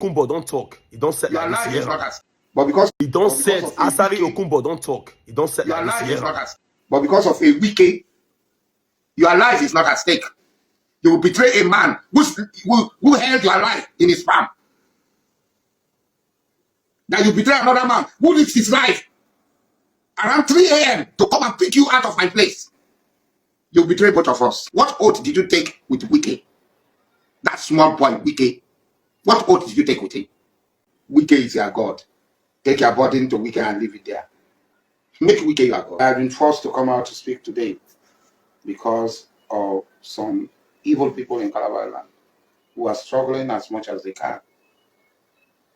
Okumbo don't talk. He don't set Your like life this is here. not as. But because He don't but because set. of a Asari wicked, Okumbo don't talk. He don't set your like this life is here. not as. But because of a wicked, your life is not at stake. You will betray a man who held your life in his palm. That you betray another man who risked his life around 3 a.m. to come and pick you out of my place. You betray both of us. What oath did you take with Wike? That small boy, Wike. What oath did you take with him? Wike is your God. Take your burden to Wike and leave it there. Make Wike your God. I have been forced to come out to speak today because of some evil people in Calabar land who are struggling as much as they can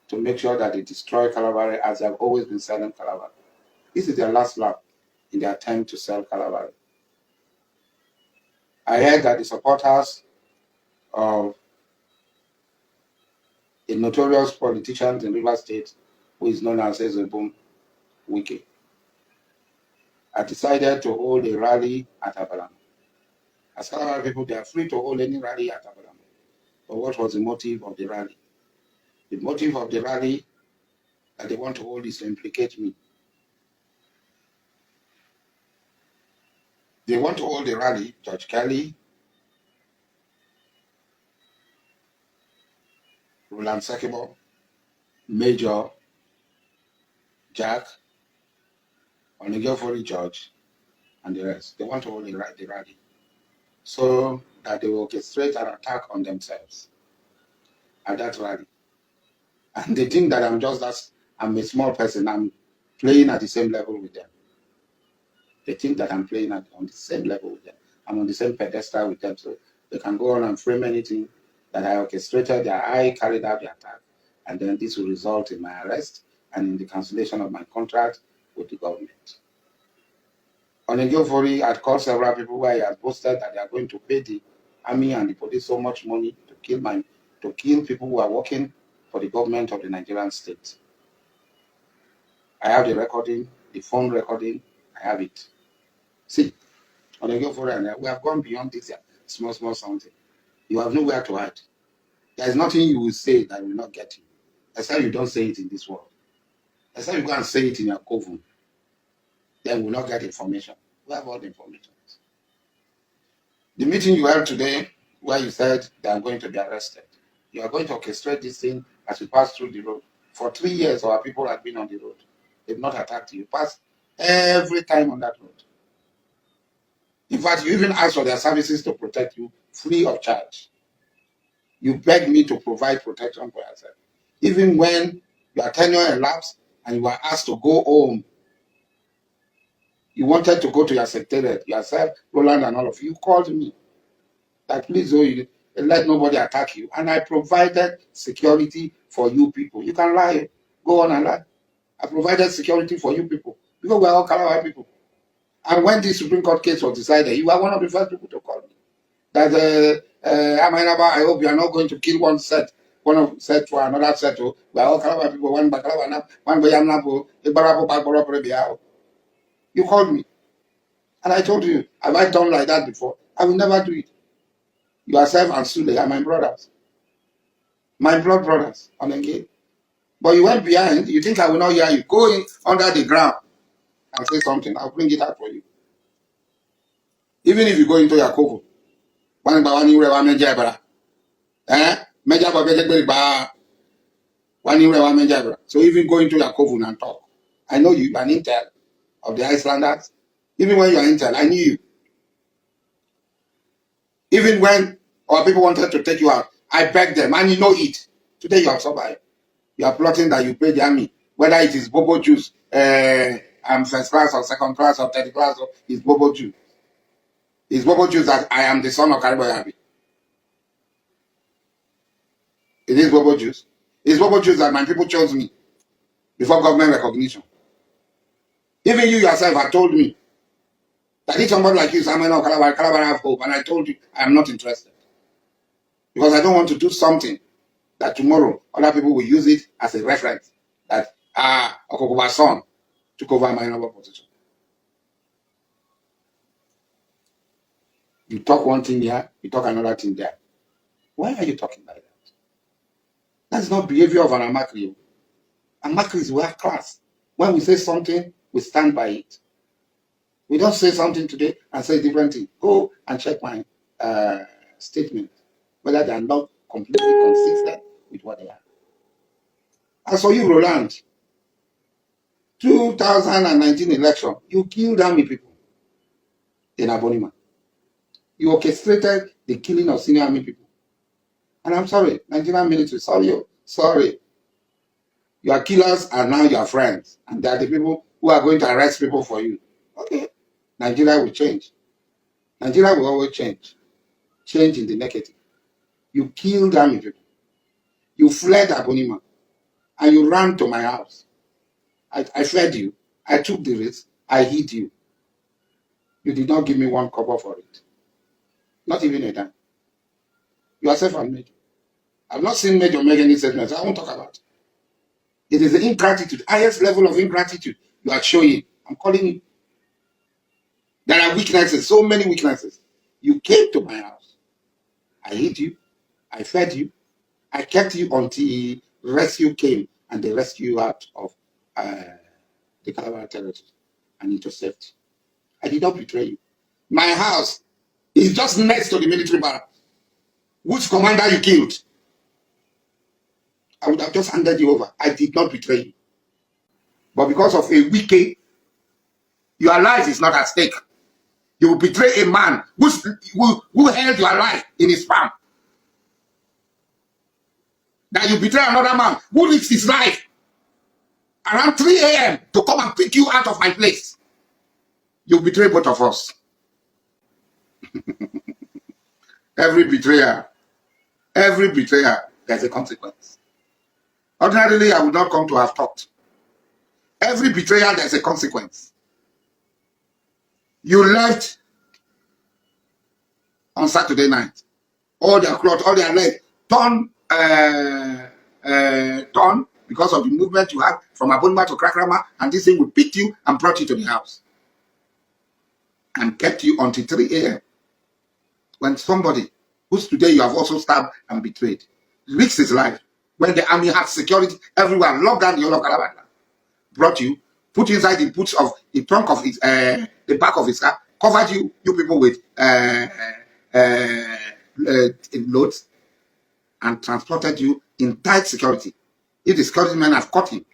to make sure that they destroy Calabar as they have always been selling Calabar. This is their last lap in their attempt to sell Calabar. I heard that the supporters of a notorious politician in Rivers State, who is known as Ezebun Wike, have decided to hold a rally at Abalam. As Calabar people, they are free to hold any rally at Abalam. But what was the motive of the rally? The motive of the rally that they want to hold is to implicate me. They want to hold the rally, Judge Kelly, Roland Sekibo, Major Jack, Onigofori George, and the rest. They want to hold the rally so that they will orchestrate an attack on themselves at that rally. And they think that I'm a small person, I'm playing at the same level with them. They think that I'm playing on the same level with them. I'm on the same pedestal with them, so they can go on and frame anything that I orchestrated, that I carried out the attack. And then this will result in my arrest and in the cancellation of my contract with the government. Onigofori had called several people where he has boasted that they are going to pay the army and the police so much money to kill people who are working for the government of the Nigerian state. I have the recording, the phone recording, I have it. See, Onigofori and we have gone beyond this small something. You have nowhere to hide. There is nothing you will say that will not get you. Except you don't say it in this world. Except you go and say it in your coven. Then we will not get information. We have all the information. The meeting you held today, where you said they are going to be arrested, you are going to orchestrate this thing as we pass through the road. For 3 years, our people have been on the road. They've not attacked you. You pass every time on that road. In fact, you even asked for their services to protect you free of charge. You begged me to provide protection for yourself. Even when your tenure elapsed and you were asked to go home, you wanted to go to your secretariat, yourself, Roland, and all of you called me that please, let nobody attack you. And I provided security for you people. You can lie, go on and lie. I provided security for you people because we are all Calabar people. And when this Supreme Court case was decided, you were one of the first people to call me. That I hope you are not going to kill one set for another set. We are all Calabar people. One Calabar, one Bayamnapo, you called me. And I told you, have I done like that before? I will never do it. Yourself and Sule are my brothers. My blood brothers on the gate. But you went behind, you think I will not hear you. Go in under the ground and say something. I'll bring it out for you. Even if you go into your covo. So even go into your coven and talk. I know you are an intel of the Icelanders. Even when you are intel, I knew you. Even when our people wanted to take you out, I begged them, and you know it. Today you have survived. You are plotting that you pay the army, whether it is Bobo Jews, first class or second class or third class, or it's Bobo Jew. It's Bobo Jews that I am the son of Kariboyabi. It is Bobo Jews. It's Bobo Jews that my people chose me before government recognition. Even you yourself have told me that if somebody like you is Calabar have hope, and I told you I am not interested. Because I don't want to do something that tomorrow other people will use it as a reference that Okokoba's son took over my noble position. You talk one thing here, you talk another thing there. Why are you talking like that? That's not behavior of an Amakri. Amakris, we have class. When we say something, we stand by it. We don't say something today and say different thing. Go and check my statement, whether they are not completely consistent with what they are. As for you, Roland, 2019 election, you killed army people in Abonima. You orchestrated the killing of senior army people. And I'm sorry, Nigerian military, sorry. Your killers are now your friends, and they are the people who are going to arrest people for you. Okay, Nigeria will change. Nigeria will always change. Change in the negative. You killed army people. You fled Abonima, and you ran to my house. I fed you. I took the risk. I hid you. You did not give me one kobo for it. Not even a dime. You are self-admitted. I've not seen Major make any statements. I won't talk about it. It is the ingratitude, highest level of ingratitude you are showing. I'm calling you. There are weaknesses, so many weaknesses. You came to my house. I hid you. I fed you. I kept you until rescue came and they rescued you out of the Calabar territory and into safety. I did not betray you. My house is just next to the military barrack. Which commander you killed? I would have just handed you over. I did not betray you. But because of a wicked, your life is not at stake. You will betray a man who held your life in his palm. That you betray another man who lives his life around 3 a.m. to come and pick you out of my place. You betray both of us. Every betrayer, there's a consequence. Ordinarily, I would not come to have talked. Every betrayal, there's a consequence. You left on Saturday night. All their clothes, all their legs, torn because of the movement you had from Abonima to Krakrama, and this thing would pick you and brought you to the house. And kept you until 3 a.m. When somebody, who's today you have also stabbed and betrayed, risks his life, when the army had security everywhere, locked down the whole of Calabar, brought you, put you inside the boots of the trunk of his, the back of his car, covered you people with loads, and transported you in tight security. If the security men have caught him,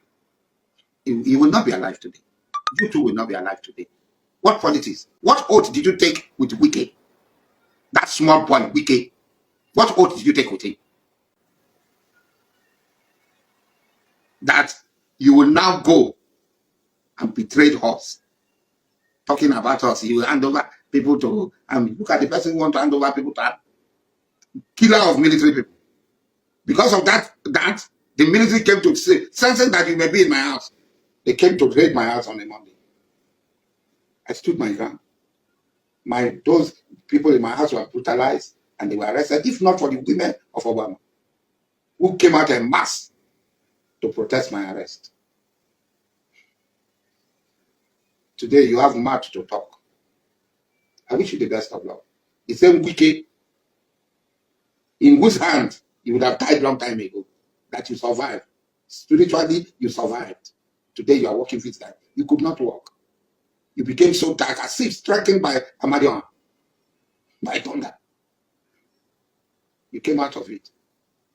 he will not be alive today. You too will not be alive today. What politics? What oath did you take with Wike? That small boy, Wike. What oath did you take with him? That you will now go and betray us. Talking about us, you will hand over people to, look at the person who wants to hand over people to, killer of military people. Because of that, the military came to say, sensing that you may be in my house, they came to raid my house on a Monday. I stood my ground. Those people in my house were brutalized and they were arrested, if not for the women of Obama, who came out en masse to protest my arrest. Today you have mouth to talk. I wish you the best of luck. The same Wike, in whose hand you would have died long time ago, that you survived. Spiritually, you survived. Today you are walking physically. You could not walk. You became so dark, as if stricken by Amadion, by thunder. You came out of it.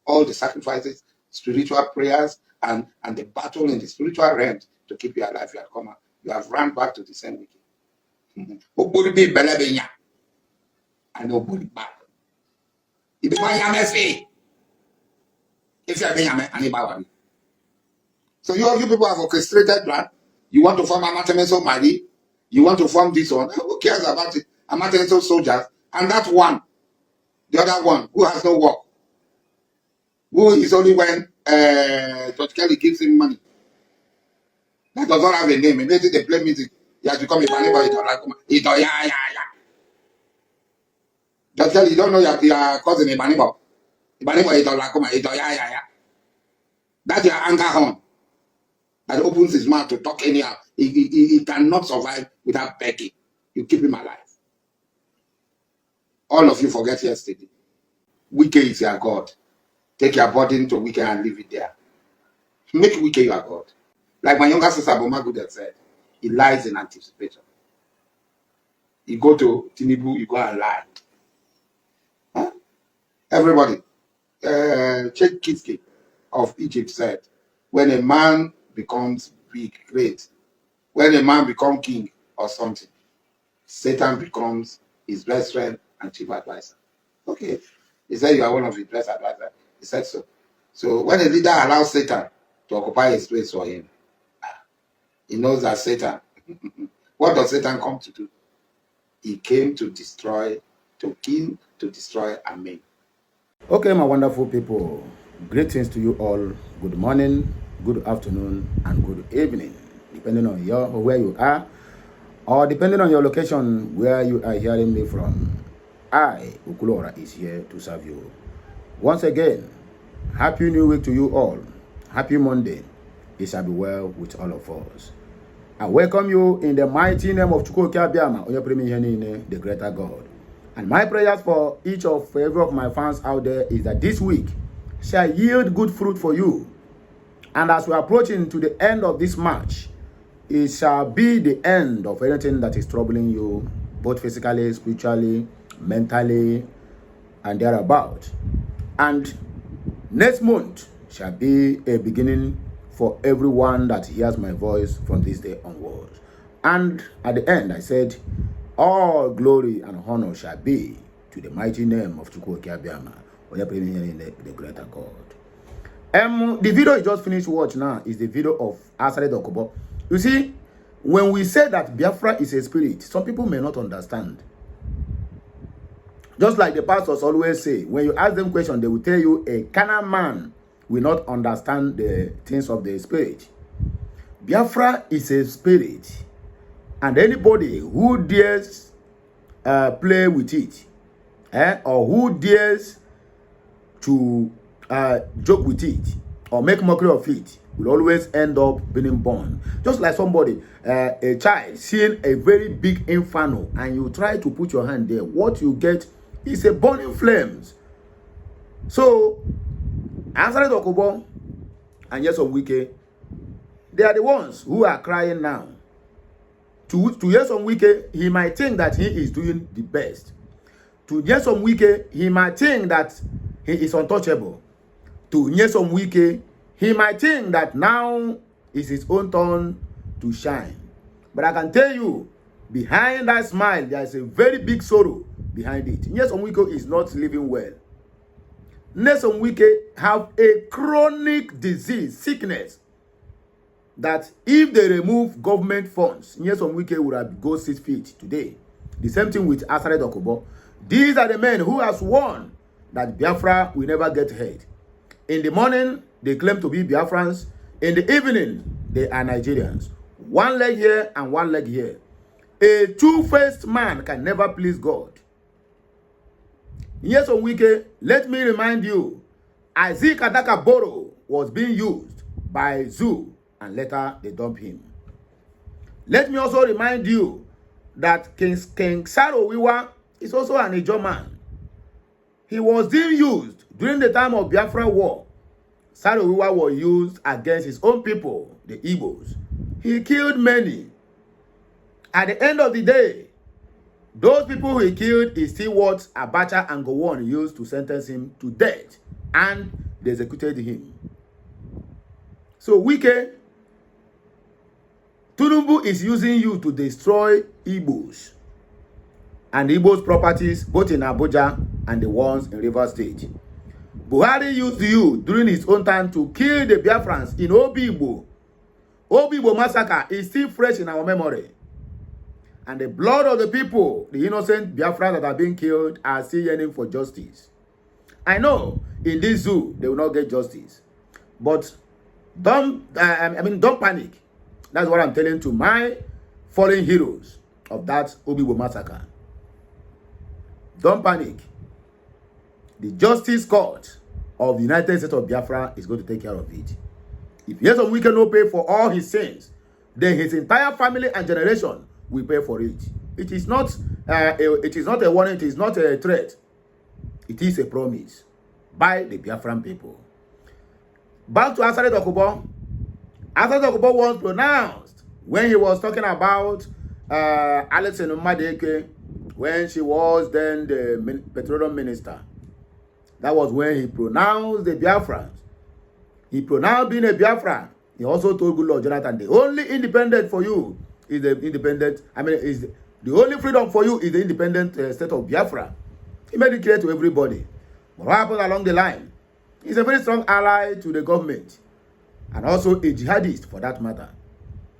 All the sacrifices, spiritual prayers, and the battle in the spiritual realm to keep you alive, you have come out. You have run back to the same wicked. And nobody back. If you so you people have orchestrated plan. You want to form Amatemeso Mali. You want to form this one. Who cares about it? Amatemeso soldiers. And that one, the other one, who has no work. Who is only when George Kelly gives him money. That does not have a name. Immediately they play music. He has become a Banibo. George Kelly, you don't know your cousin a Banibo. That's your anger horn that opens his mouth to talk anyhow. He cannot survive without begging. You keep him alive. All of you forget yesterday. Wike is your God. Take your burden to Wike and leave it there. Make Wike your God. Like my younger sister Bomagudet said, he lies in anticipation. You go to Tinubu, you go and lie. Huh? Everybody, Sheikh Kiski of Egypt said, when a man becomes big, great, when a man becomes king or something, Satan becomes his best friend and chief advisor. Okay. He said you are one of his best advisors. He said so. So when a leader allows Satan to occupy a space for him, he knows that Satan, what does Satan come to do? He came to destroy, to kill, to destroy, and maim. Okay, my wonderful people, greetings to you all. Good morning, good afternoon, and good evening, depending on where you are, or depending on your location where you are hearing me from. I, Ukulora, is here to serve you. Once again, happy new week to you all. Happy Monday. It shall be well with all of us. I welcome you in the mighty name of Chukwuka Biama, the greater God. And my prayers for each of every of my fans out there is that this week shall yield good fruit for you. And as we are approaching to the end of this March, it shall be the end of anything that is troubling you, both physically, spiritually, mentally, and thereabout. And next month shall be a beginning for everyone that hears my voice from this day onwards. And at the end, I said, all glory and honor shall be to the mighty name of Chukwuka Biama, the greater God. The video you just finished watching now is the video of Asare Dokubo. You see, when we say that Biafra is a spirit, some people may not understand. Just like the pastors always say, when you ask them questions, they will tell you a carnal man will not understand the things of the spirit. Biafra is a spirit, and anybody who dares play with it, or who dares to joke with it, or make mockery of it, will always end up being born. Just like somebody, a child, seeing a very big inferno, and you try to put your hand there, what you get is a burning flames. So, Ansari Dokubo and Yesom Wike, they are the ones who are crying now. To Yesom Wike, he might think that he is doing the best. To Yesom Wike, he might think that he is untouchable. To Yesom Wike, he might think that now is his own turn to shine. But I can tell you, behind that smile, there is a very big sorrow behind it. Yesom Wike is not living well. Yesom Wike have a chronic disease, sickness, that if they remove government funds, Yesom Wike would have go 6 feet today. The same thing with Asare Dokubo. These are the men who have sworn that Biafra will never get ahead. In the morning, they claim to be Biafrans. In the evening, they are Nigerians. One leg here and one leg here. A two-faced man can never please God. Yesom Wike, let me remind you, Isaac Adaka Boro was being used by Zoo, and later they dumped him. Let me also remind you that King Sarowiwa is also an Ijo man. He was being used during the time of Biafra war. Sarowiwa was used against his own people, the Igbos. He killed many. At the end of the day, those people he killed is still what Abacha and Gowon used to sentence him to death, and they executed him. So Wike, Tinubu is using you to destroy Igbos and Igbos properties both in Abuja and the ones in Rivers State. Buhari used you during his own time to kill the Biafrans in Obigbo. Obigbo massacre is still fresh in our memory. And the blood of the people, the innocent Biafrans that are being killed, are still yearning for justice. I know in this zoo they will not get justice, but don't panic. That's what I'm telling to my fallen heroes of that Obigbo massacre. Don't panic. The Justice Court of the United States of Biafra is going to take care of it. If Yesom Wike no pay for all his sins, then his entire family and generation will pay for it. It is not a warning, it is not a threat. It is a promise. by the Biafran people. Back to Asari Dokubo. Asari Dokubo was pronounced when he was talking about Alex Enumadeke, when she was then the petroleum minister. That was when he pronounced the Biafrans. He pronounced being a Biafran. He also told Goodluck Jonathan, the only independent for you is the independent, is the only freedom for you is the independent state of Biafra. He made it clear to everybody. But what happened along the line? He's a very strong ally to the government and also a jihadist for that matter.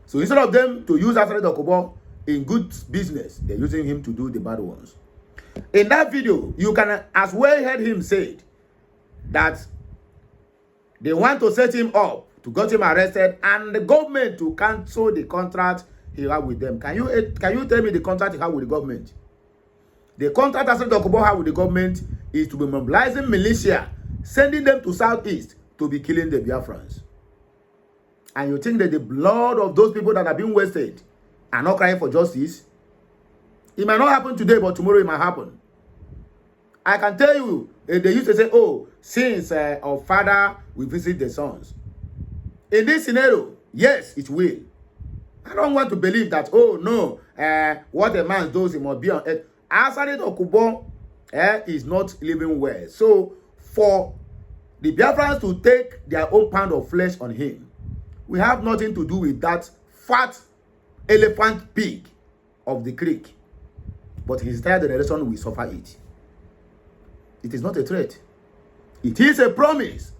So instead of them to use Asari Dokubo in good business, they're using him to do the bad ones. In that video, you can as well heard him say that they want to set him up to get him arrested and the government to cancel the contract he had with them. Can you tell me the contract he had with the government? The contract Asari Dokubo had with the government is to be mobilizing militia, sending them to Southeast to be killing the Biafrans. And you think that the blood of those people that are being wasted are not crying for justice? It might not happen today, but tomorrow it might happen. I can tell you, they used to say, oh, since our father will visit the sons. In this scenario, yes, it will. I don't want to believe that, oh, no, what a man does, he must be on earth. Asari Dokubo is not living well. So, for the Biafrans to take their own pound of flesh on him, we have nothing to do with that fat elephant pig of the creek. But his entire generation will suffer it. It is not a threat. It is a promise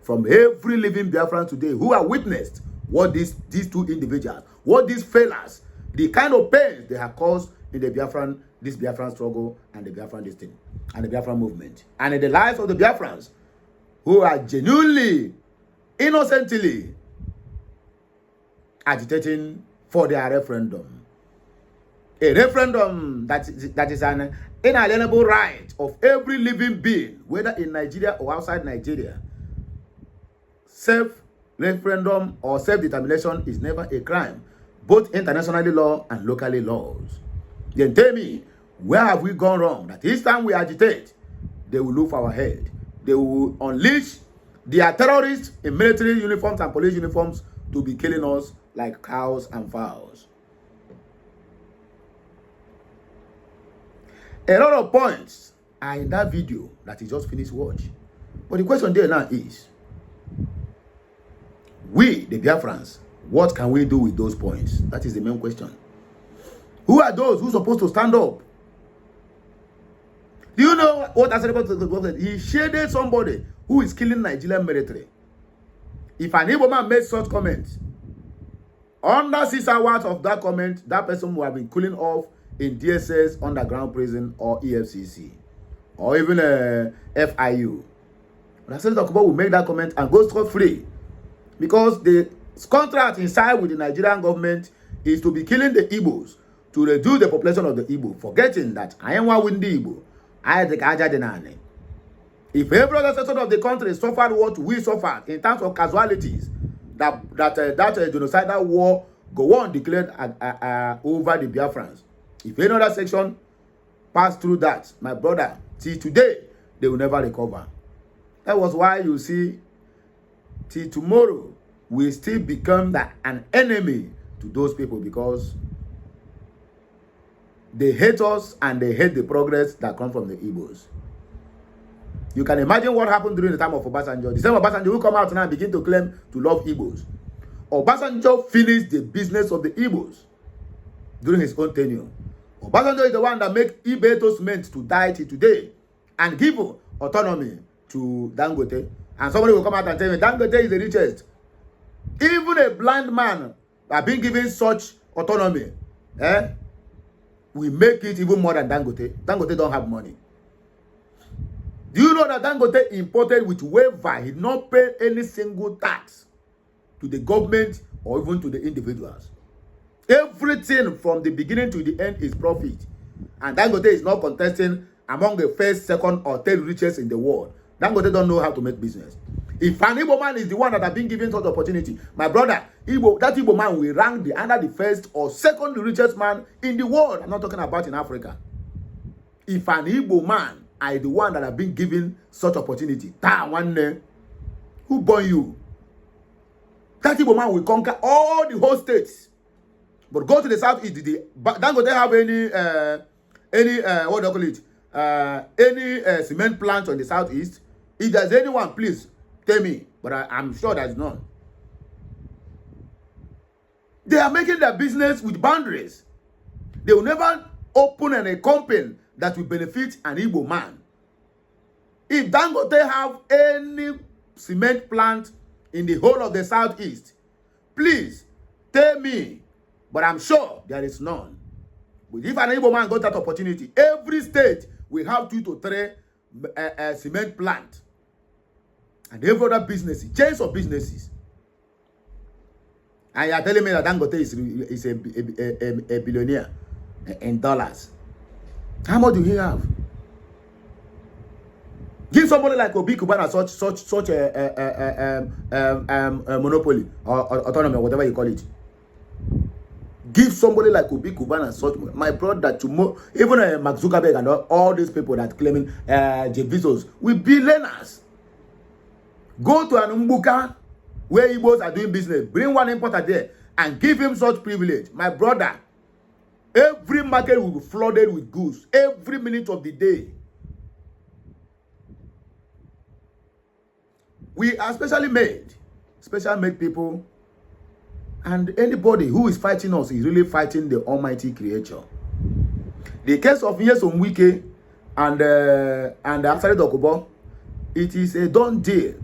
from every living Biafran today who have witnessed what these two individuals, what these fellas, the kind of pain they have caused in the this Biafran struggle and the Biafran destiny and the Biafran movement. And in the lives of the Biafrans who are genuinely, innocently agitating for their referendum. A referendum that is an inalienable right of every living being, whether in Nigeria or outside Nigeria. Self-referendum or self-determination is never a crime, both internationally law and locally laws. Then tell me, where have we gone wrong? That each time we agitate, they will look for our head. They will unleash their terrorists in military uniforms and police uniforms to be killing us like cows and fowls. A lot of points are in that video that he just finished watching. But the question there now is, we, the Biafrans, what can we do with those points? That is the main question. Who are those who are supposed to stand up? Do you know what Asari Dokubo said? He shaded somebody who is killing Nigerian military. If an Igbo man made such comments, under 6 hours of that comment, that person will have been cooling off in DSS, underground prison, or EFCC, or even FIU. But Asari Dokubo will make that comment and go scot-free, because the contract inside with the Nigerian government is to be killing the Igbos to reduce the population of the Igbo, forgetting that I am one with the Igbo. If every other section of the country suffered what we suffered in terms of casualties, that genocidal war go on declared over the Biafrans. If any other section pass through that, my brother, till today, they will never recover. That was why you see, till tomorrow, we still become an enemy to those people, because they hate us and they hate the progress that comes from the Igbos. You can imagine what happened during the time of Obasanjo. The same Obasanjo will come out now and begin to claim to love Igbos. Obasanjo finished the business of the Igbos during his own tenure. Obasanjo is the one that made Ibetos meant to die till today and give autonomy to Dangote. And somebody will come out and tell me, Dangote is the richest. Even a blind man that been given such autonomy, we make it even more than Dangote. Dangote don't have money. Do you know that Dangote imported with waiver? He did not pay any single tax to the government or even to the individuals. Everything from the beginning to the end is profit. And Dangote is not contesting among the first, second, or third richest in the world. Dangote don't know how to make business. If an Igbo man is the one that has been given such opportunity, my brother, that Igbo man will rank under the first or second richest man in the world. I'm not talking about in Africa. If an Igbo man are the one that have been given such opportunity. That one day, who born you? That Igbo man will conquer all the whole states. But go to the southeast. Don't they have any what do you call it? Any cement plant on the southeast? If there's anyone, please tell me. But I'm sure there's none. They are making their business with boundaries. They will never open a company that will benefit an Igbo man. If Dangote have any cement plant in the whole of the southeast, please tell me. But I'm sure there is none. But if an Igbo man got that opportunity, every state will have 2 to 3 cement plant. And every other businesses, chains of businesses. And you are telling me that Dangote is a billionaire in dollars. How much do he have? Give somebody like Obi Kubana such a monopoly or autonomy, whatever you call it. Give somebody like Obi Kubana such. My brother, tomorrow, even Mark Zuckerberg and all these people that claiming Jeff Bezos will be learners. Go to an Umbuka where Igbos are doing business. Bring one importer there and give him such privilege. My brother, every market will be flooded with goods every minute of the day. We are specially made people, and anybody who is fighting us is really fighting the Almighty Creator. The case of Nyesom Wike and Asari Dokubo, it is a done deal.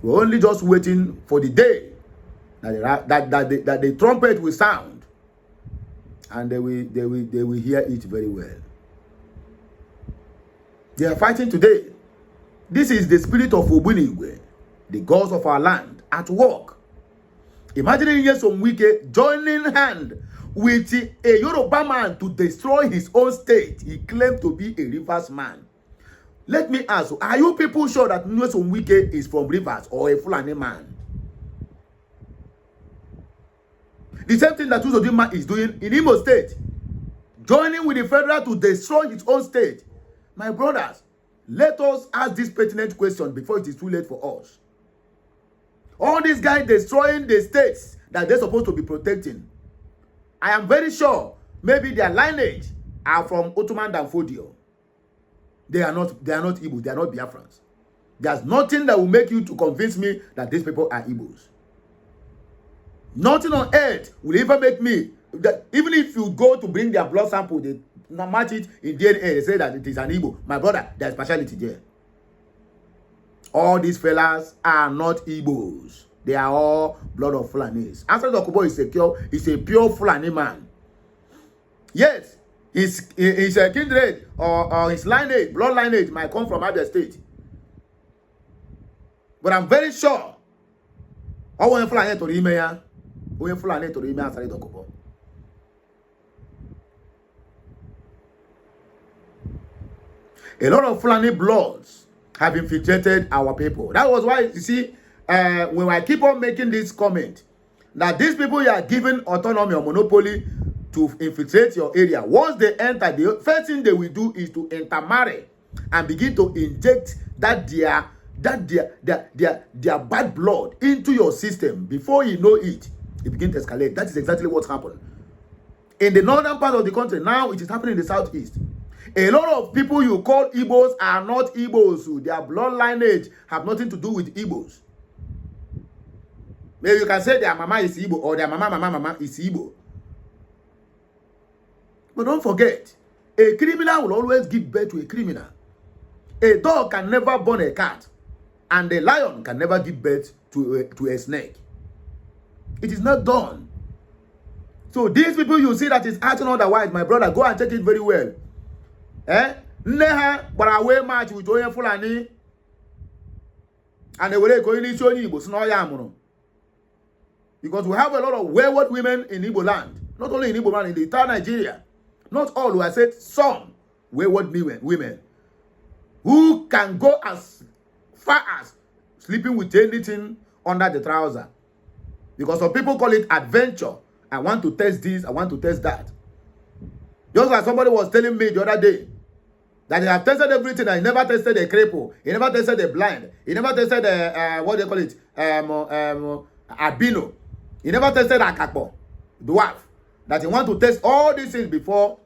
We're only just waiting for the day that the trumpet will sound, and they will hear it very well. They are fighting today. This is the spirit of Ogbunigwe, the gods of our land, at work. Imagine Nyesom Wike joining hand with a Yoruba man to destroy his own state. He claimed to be a Rivers man. Let me ask, are you people sure that Nyesom Wike is from Rivers or a Fulani man? The same thing that Uzodinma is doing in Imo State, joining with the federal to destroy his own state. My brothers, let us ask this pertinent question before it is too late for us. All these guys destroying the states that they're supposed to be protecting. I am very sure maybe their lineage are from Ottoman Danfodio. They are not Igbos, they are not Biafrans. There's nothing that will make you to convince me that these people are Igbos. Nothing on earth will ever make me that, even if you go to bring their blood sample, they match it in DNA, they say that it is an Igbo. My brother, there's partiality there. All these fellas are not Igbos. They are all blood of Fulanis. Asari Dokubo is a pure Fulani man. Yes, his kindred or his lineage, blood lineage might come from other state. But I'm very sure all when Fulani to Rimeya, when Fulani to Rimeya Asari Dokubo. A lot of Fulani bloods have infiltrated our people. That was why, you see, when I keep on making this comment, that these people you are given autonomy or monopoly to infiltrate your area. Once they enter, the first thing they will do is to intermarry and begin to inject their bad blood into your system. Before you know it, it begins to escalate. That is exactly what's happened. In the northern part of the country, now it is happening in the southeast. A lot of people you call Igbos are not Igbos. Their blood lineage have nothing to do with Igbos. Maybe you can say their mama is Igbo or their mama is Igbo. But don't forget, a criminal will always give birth to a criminal. A dog can never born a cat, and a lion can never give birth to a snake. It is not done. So these people you see that is acting otherwise, my brother, go and check it very well. Neha, but I will match with Oyen Fulani, and they will go in Igbo. Because we have a lot of wayward women in Igbo land. Not only in Igbo land, in the entire Nigeria. Not all, I said some wayward women who can go as far as sleeping with anything under the trouser. Because some people call it adventure. I want to test this, I want to test that. Just like somebody was telling me the other day That he have tested everything, and he never tested the cripple, he never tested the blind, he never tested the what do you call it, albino, he never tested akakpo, dwarf. That he want to test all these things before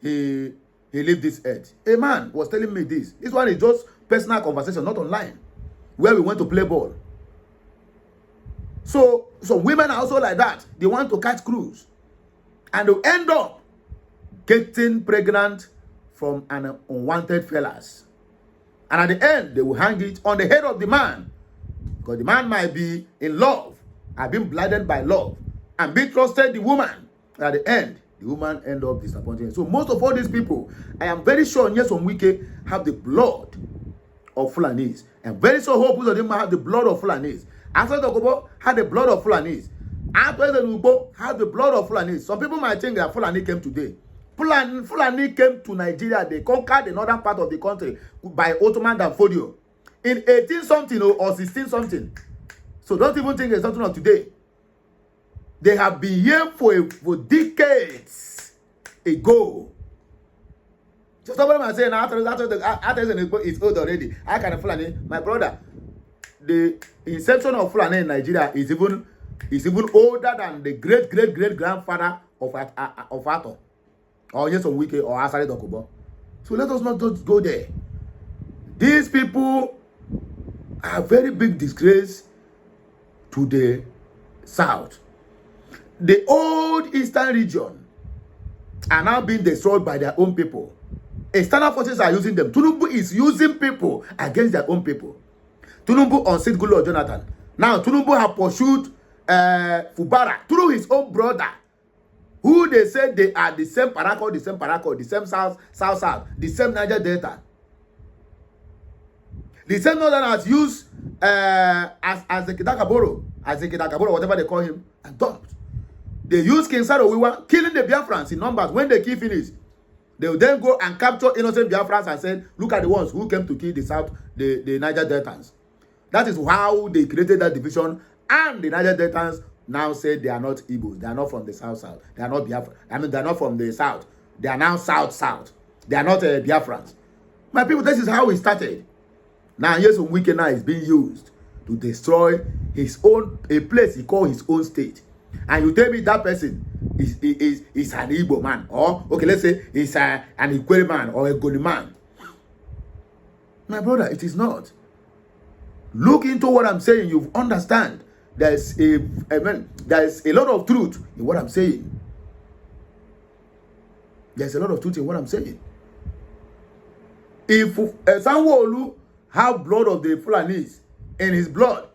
he leave this earth. A man was telling me this. This one is just personal conversation, not online, where we went to play ball. So women are also like that. They want to catch cruise, and they end up getting pregnant from an unwanted fellas. And at the end, they will hang it on the head of the man. Because the man might be in love, have been blinded by love, and be trusted the woman. And at the end, the woman end up disappointing. So most of all these people, I am very sure Nyesom Wike have the blood of Fulanese. I'm very sure most of them have the blood of Fulanese. After the Ogobo had the blood of Fulanese. After the Ugo had the blood of Fulanese. Some people might think that Fulani came today. Fulani came to Nigeria. They conquered the northern part of the country by Ottoman and Fodio in 18 something or 16 something. So don't even think it's something of today. They have been here for decades ago. So somebody might say, after it's old already. I can Fulani, my brother. The inception of Fulani in Nigeria is even older than the great grandfather of Ato. Or Nyesom Wike or Asari Dokubo. So let us not just go there. These people are a very big disgrace to the south. The old eastern region are now being destroyed by their own people. External forces are using them. Tinubu is using people against their own people. Tinubu unseated Goodluck Jonathan. Now Tinubu have pursued Fubara through his own brother, who they said they are the same Parako, the same south, the same Niger Delta. The same northern has used as the Kitakaboro, whatever they call him, and dumped. They use King Sarowiwa, killing the Biafrans in numbers. When they kill finish, they will then go and capture innocent Biafrans and say, look at the ones who came to kill the south, the Niger Deltans. That is how they created that division, and the Niger Deltans now say they are not Igbos. They are not from the south. They are not Biafra. I mean, they are not from the south. They are now south. They are not Biafrans. My people, this is how it started. Now, Nyesom Wike now is being used to destroy a place he called his own state. And you tell me that person is an Igbo man, or okay, let's say he's an Ikwere man or a Goni man. My brother, it is not. Look into what I'm saying. You understand. There's a lot of truth in what I'm saying. There's a lot of truth in what I'm saying. If Sanwo-Olu have blood of the Fulanis in his blood,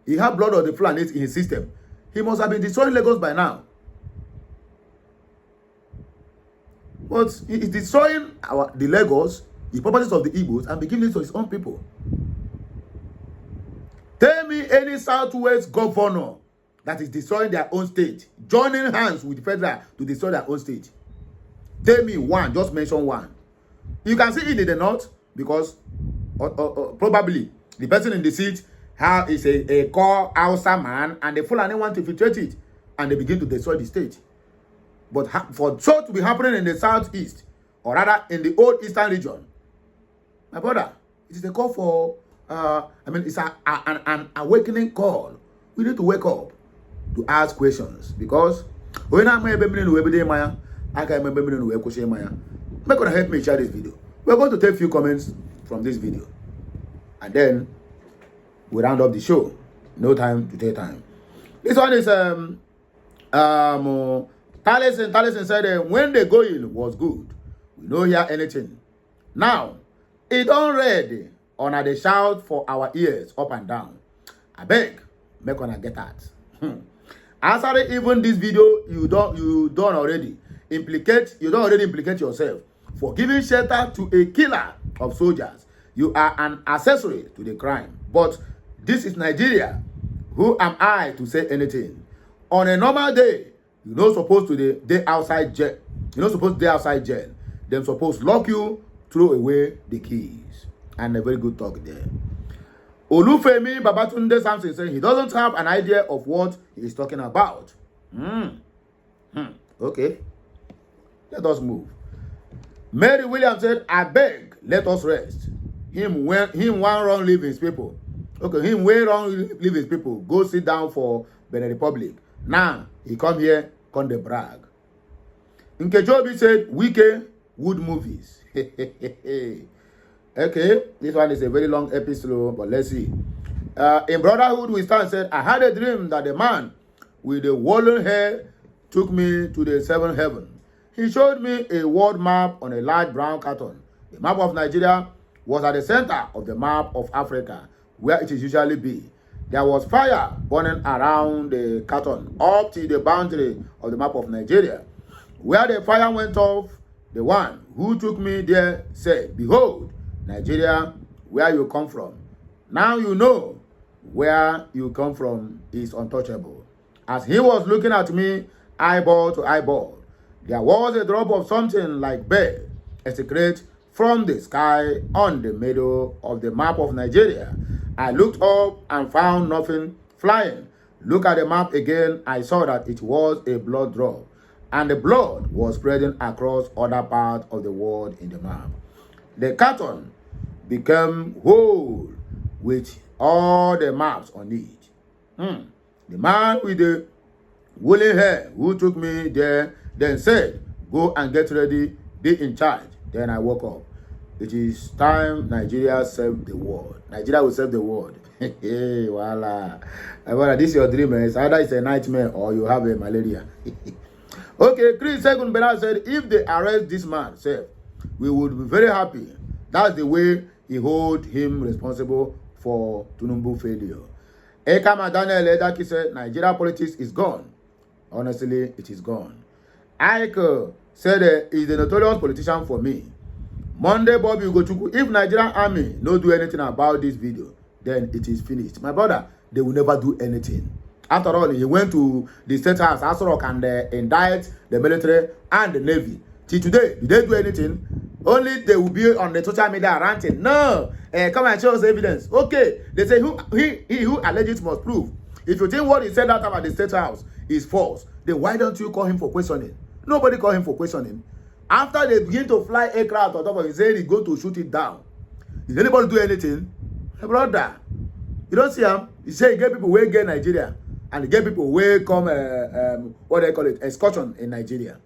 he have blood of the Fulanis in his system, he must have been destroying Lagos by now. But he is destroying the Lagos, the properties of the Igbos, and be giving it to his own people. Tell me any Southwest governor that is destroying their own state, joining hands with the federal to destroy their own state. Tell me one, just mention one. You can see it in the north because probably the person in the seat is a core Hausa man, and the Fulani want to infiltrate it, and they begin to destroy the state. But for so to be happening in the southeast, or rather in the old eastern region, my brother, it is a call for it's an awakening call. We need to wake up to ask questions, because when I'm going to help me share this video. We're going to take a few comments from this video, and then we round up the show. No time to take time. This one is Taliesin said when the going was good, we don't hear anything. Now it don't read on the shout for our ears up and down. I beg, make one get that. Answer even this video, you don't already implicate yourself for giving shelter to a killer of soldiers. You are an accessory to the crime. But this is Nigeria. Who am I to say anything? On a normal day, you're not supposed to stay outside jail. You're not supposed to stay outside jail. They're supposed to lock you, throw away the keys. And a very good talk there. Olufemi Babatunde Samson saying he doesn't have an idea of what he is talking about. Okay. Let us move. Mary Williams said, I beg, let us rest. Him one wrong leave his people. Okay, him way wrong leave his people. Go sit down for Benin Republic. Now, he come here, come the brag. Nkejobi said, Wike Wood movies. Okay, this one is a very long episode, but let's see. In Brotherhood, we stand said, I had a dream that the man with the woolen hair took me to the seventh heaven. He showed me a world map on a large brown carton. The map of Nigeria was at the center of the map of Africa, where it is usually be. There was fire burning around the carton up to the boundary of the map of Nigeria. Where the fire went off, the one who took me there said, Behold, Nigeria, where you come from. Now you know where you come from is untouchable. As he was looking at me, eyeball to eyeball, there was a drop of something like bird, a secret from the sky on the middle of the map of Nigeria. I looked up and found nothing flying. Look at the map again, I saw that it was a blood drop, and the blood was spreading across other parts of the world in the map. The carton became whole with all the maps on it. The man with the woolly hair who took me there then said, Go and get ready, be in charge. Then I woke up. It is time Nigeria saved the world. Nigeria will save the world. Hey, voila. This is your dream. It's either it's a nightmare or you have a malaria. Okay, Chris Segun Bernard said, if they arrest this man, sir, we would be very happy. That's the way he hold him responsible for Tinubu failure. Ekama Daniel Edaki said, Nigeria politics is gone. Honestly, it is gone. Ike said, he's a notorious politician for me. Monday, Bobby Ugochukwu, if Nigerian army no do anything about this video, then it is finished. My brother, they will never do anything. After all, he went to the State House, Asorok, and indict the military and the Navy. Till today, did they do anything? Only they will be on the social media ranting. No, come and show us evidence. Okay, they say he who alleges must prove. If you think what he said that time at the State House is false, then why don't you call him for questioning? Nobody call him for questioning. After they begin to fly aircraft on top of his head, he go to shoot it down. Did anybody do anything? Hey, brother, you don't see him. He say he get people where get Nigeria, and he get people where come what they call it, excursion in Nigeria.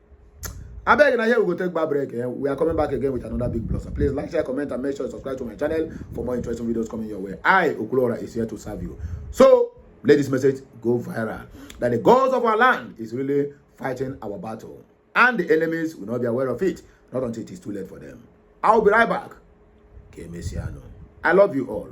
I beg you now, here we go take back break. We are coming back again with another big blossom. Please like, share, comment, and make sure you subscribe to my channel for more interesting videos coming your way. I, Okulora, is here to serve you. So let this message go viral. That the gods of our land is really fighting our battle. And the enemies will not be aware of it, not until it is too late for them. I'll be right back. I love you all.